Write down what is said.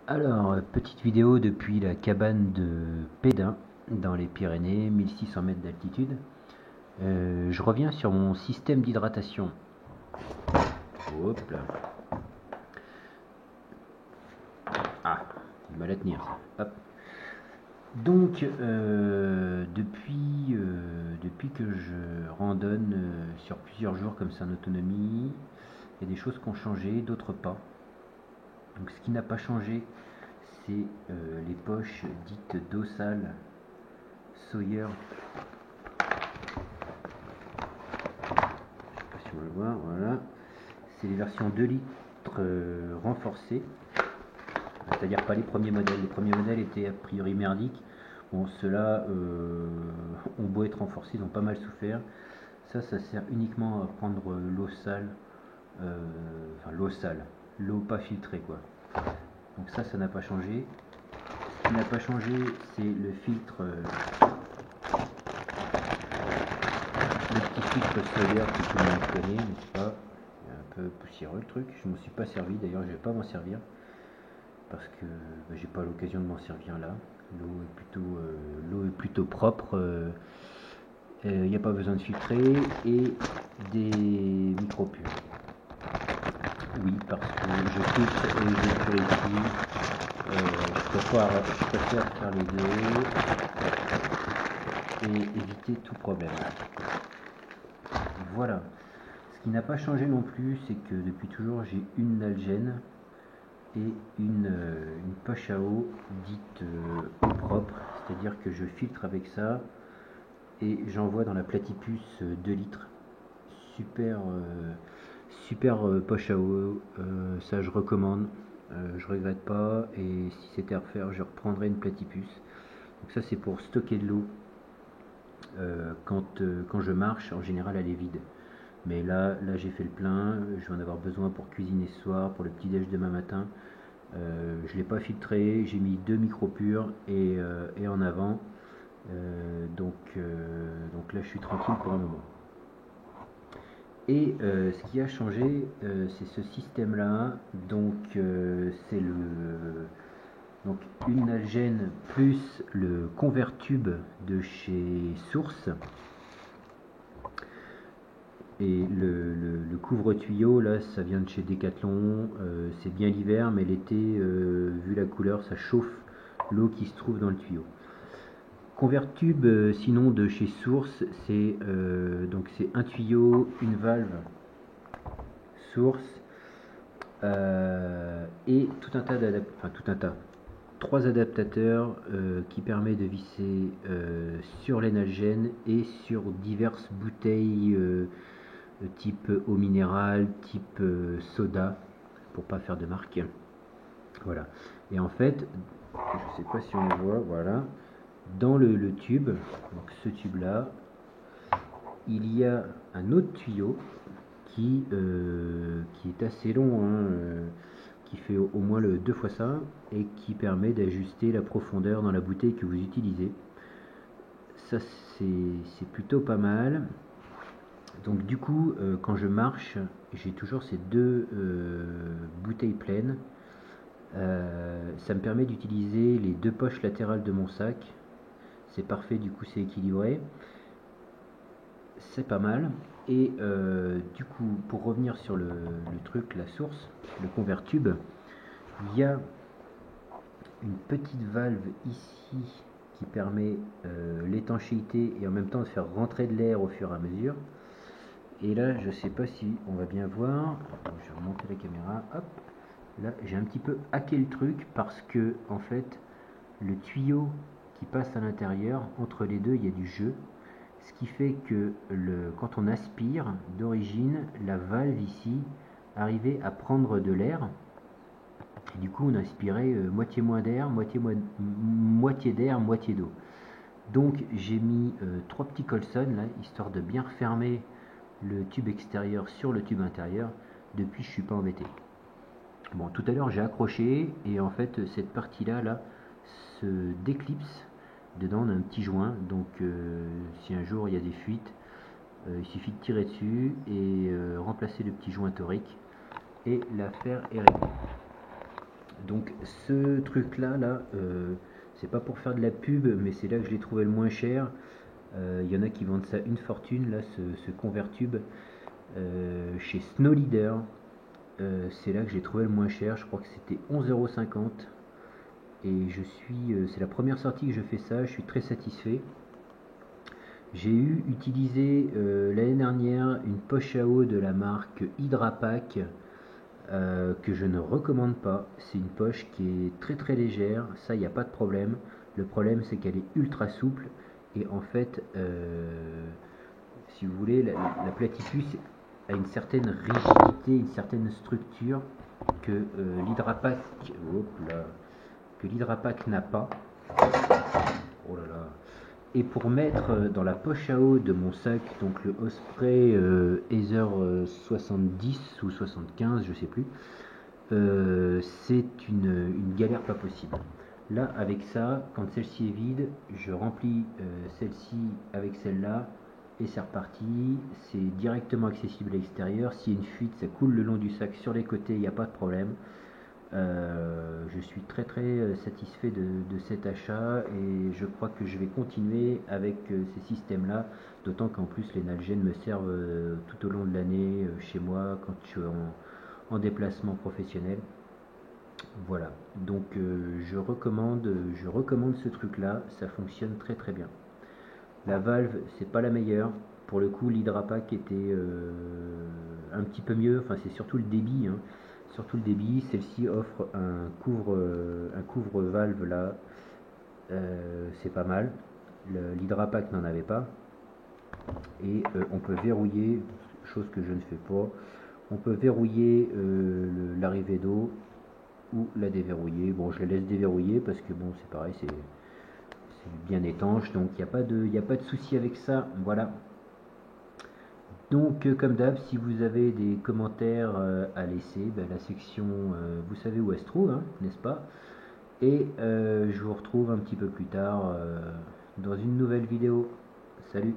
Alors, petite vidéo depuis la cabane de Pédin, dans les Pyrénées, 1600 mètres d'altitude. Je reviens sur mon système d'hydratation. Hop là. Ah, il mal à tenir. Hop. Donc, depuis que je randonne sur plusieurs jours comme ça en autonomie, il y a des choses qui ont changé, d'autres pas. Donc, ce qui n'a pas changé, c'est les poches dites dorsales Sawyer. Je sais pas si on le voit, voilà. C'est les versions 2 litres renforcées, c'est-à-dire pas les premiers modèles. Les premiers modèles étaient a priori merdiques. Bon, ceux-là ont beau être renforcés, ils ont pas mal souffert. Ça sert uniquement à prendre l'eau sale, l'eau pas filtrée quoi. Donc ça n'a pas changé. Ce qui n'a pas changé, c'est le filtre, le petit filtre solaire que tout le monde connaît, n'est-ce pas? Il est un peu poussiéreux le truc. Je ne m'en suis pas servi, d'ailleurs je ne vais pas m'en servir parce que j'ai pas l'occasion de m'en servir là. L'eau est plutôt propre. Il n'y a pas besoin de filtrer et des micro-purs. Oui, parce que je filtre et je purifie. Je préfère faire les deux et éviter tout problème. Voilà. Ce qui n'a pas changé non plus, c'est que depuis toujours j'ai une Nalgene et une poche à eau dite eau propre, c'est-à-dire que je filtre avec ça et j'envoie dans la platypus 2 litres. Super poche à eau, ça je recommande, je regrette pas, et si c'était à refaire je reprendrais une platypus. Donc ça c'est pour stocker de l'eau quand je marche. En général elle est vide, mais là j'ai fait le plein, je vais en avoir besoin pour cuisiner ce soir, pour le petit déj demain matin. Je ne l'ai pas filtré, j'ai mis 2 micro-purs et en avant, donc là je suis tranquille pour un moment. Et ce qui a changé, c'est ce système là. Donc c'est donc une Nalgene plus le Convertube de chez Source. Et le couvre-tuyau là, ça vient de chez Decathlon. C'est bien l'hiver, mais l'été, vu la couleur, ça chauffe l'eau qui se trouve dans le tuyau. Convertube, sinon de chez Source, c'est un tuyau, une valve Source, et tout un tas, 3 adaptateurs qui permet de visser sur les Nalgene et sur diverses bouteilles type eau minérale, type soda, pour pas faire de marque. Voilà. Et en fait, je sais pas si on le voit, voilà, dans le tube, donc ce tube là, il y a un autre tuyau qui est assez long, hein, qui fait au moins le 2 fois ça, et qui permet d'ajuster la profondeur dans la bouteille que vous utilisez. Ça c'est plutôt pas mal. Donc du coup, quand je marche, j'ai toujours ces deux bouteilles pleines. Ça me permet d'utiliser les 2 poches latérales de mon sac. C'est parfait, du coup c'est équilibré. C'est pas mal. Et du coup, pour revenir sur le truc, la source, le Convertube, il y a une petite valve ici qui permet l'étanchéité et en même temps de faire rentrer de l'air au fur et à mesure. Et là, je sais pas si on va bien voir. Je vais remonter la caméra. Hop. Là, j'ai un petit peu hacké le truc parce que en fait, le tuyau qui passe à l'intérieur, entre les deux, il y a du jeu. Ce qui fait que quand on aspire, d'origine, la valve ici arrivait à prendre de l'air. Et du coup, on aspirait moitié moins d'air, moitié d'air, moitié d'eau. Donc, j'ai mis 3 petits colsons là, histoire de bien refermer le tube extérieur sur le tube intérieur. Depuis, je suis pas embêté. Bon, tout à l'heure, j'ai accroché et en fait, cette partie-là là, se déclipse. Dedans, on a un petit joint, donc si un jour il y a des fuites, il suffit de tirer dessus et remplacer le petit joint torique et l'affaire est réglée. Donc ce truc là, c'est pas pour faire de la pub, mais c'est là que je l'ai trouvé le moins cher. Il y en a qui vendent ça une fortune, là, ce convertube, chez Snow Leader. C'est là que j'ai trouvé le moins cher, je crois que c'était 11,50 €. Et c'est la première sortie que je fais ça, je suis très satisfait. J'ai utilisé l'année dernière une poche à eau de la marque Hydrapack, que je ne recommande pas. C'est une poche qui est très très légère, ça il n'y a pas de problème. Le problème c'est qu'elle est ultra souple et en fait, si vous voulez, la platypus a une certaine rigidité, une certaine structure que l'Hydrapack n'a pas. Oh là là. Et pour mettre dans la poche à eau de mon sac, donc le Osprey Ether 70 ou 75, je sais plus, c'est une galère pas possible. Là, avec ça, quand celle-ci est vide, je remplis celle-ci avec celle-là et c'est reparti. C'est directement accessible à l'extérieur. S'il y a une fuite, ça coule le long du sac sur les côtés, il n'y a pas de problème. Je suis très très satisfait de cet achat et je crois que je vais continuer avec ces systèmes là, d'autant qu'en plus les Nalgene me servent tout au long de l'année chez moi quand je suis en déplacement professionnel. Voilà, donc je recommande ce truc là, ça fonctionne très très bien. La valve c'est pas la meilleure, pour le coup l'Hydrapack était un petit peu mieux, enfin c'est surtout le débit, hein. Surtout le débit, celle-ci offre un couvre-valve là, c'est pas mal. L'Hydrapack n'en avait pas. Et on peut verrouiller, chose que je ne fais pas, on peut verrouiller l'arrivée d'eau ou la déverrouiller. Bon, je la laisse déverrouiller parce que bon, c'est pareil, c'est bien étanche, donc il n'y a pas de souci avec ça. Voilà. Donc, comme d'hab, si vous avez des commentaires à laisser, ben, la section, vous savez où elle se trouve, hein, n'est-ce pas? Et je vous retrouve un petit peu plus tard dans une nouvelle vidéo. Salut!